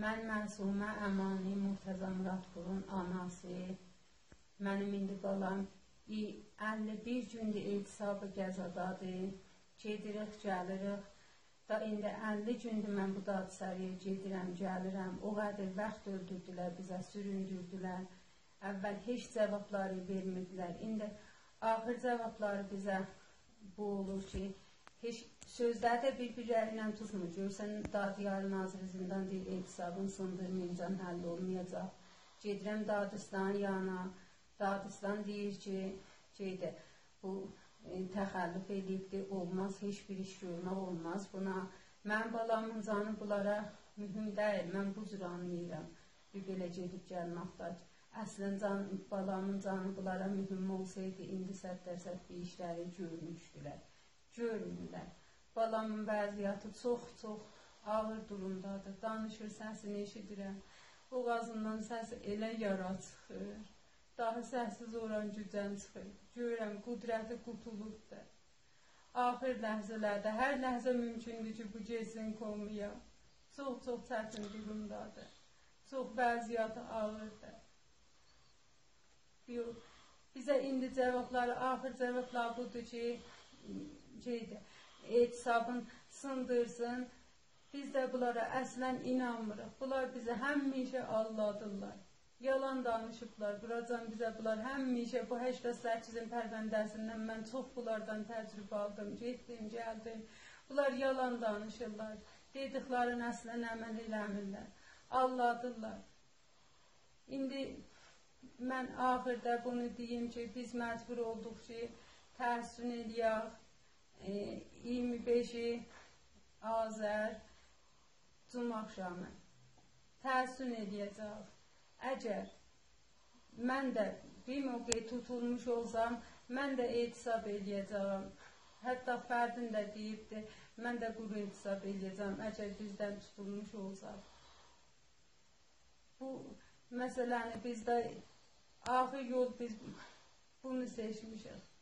Mən Məsumə Əmani Murtəza Muradqulun anası, mənim indi qalan 51 gündür etisabı qəzadadır, gedirik, gəlirik. Da indi 50 gündür mən bu Dağdısarıya gedirəm, gəlirəm. O qədər vaxt öldürdülər bizə, süründürdülər. Əvvəl heç cavabları vermirdilər. İndi axır cavabları bizə bu olur ki, heç sözləri də bir-birləri ilə tutmur. Görsən, Dağdiyar Naziri zindan deyir, etisabın sındırmayınca həll olmayacaq. Gedirəm Dağdistan yana. Dağdistan deyir ki, bu təxəllüf edibdir, olmaz, heç bir iş görmək olmaz buna. Mən balamın canı bunlara mühüm deyil, mən bu cür anlayıram. Bir belə gedib gəlməkdir. Əslən, balamın canı bunlara mühüm olsaydı, indi 100% bir işləri görmüşdülər. Görmürlər. Balamın vəziyyəti çox-çox ağır durumdadır. Danışır, səsini eşidirəm. Boğazından səsi elə yara çıxır. Daha səssiz oran gücən çıxır. Görürəm, qudrəti qutulubdur. Axır ləhzələrdə, hər ləhzə mümkündür ki, bu geçsin komaya. Çox-çox çətin durumdadır. Çox vəziyyəti ağırdır. Bizə indi cavabları, axır cavablar budur ki, etisabın sındırsın. Biz də bunlara əslən inanmırıq. Bunlar bizə həmişə alladırlar. Yalan danışıblar. Buracan bizə bunlar həmişə bu 88-in pərvəndəsindən mən çox bunlardan təcrübə aldım. Getdim, gəldim. Bunlar yalan danışırlar. Dediklərin əslən əməl eləmirlər. Alladırlar. İndi mən axırda bunu deyim ki, biz məcbur olduq ki, təhsin eləyək. 25-i Azər Cuma axşamı təhsin eləyəcək. Əgər mən də bir mövqe tutulmuş olsam, mən də etisab eləyəcəm. Hətta Fərdin də deyibdir, mən də quru etisab eləyəcəm, əgər bizdən tutulmuş olsaq. Bu məsələni bizdə axır yol biz bunu seçmişik.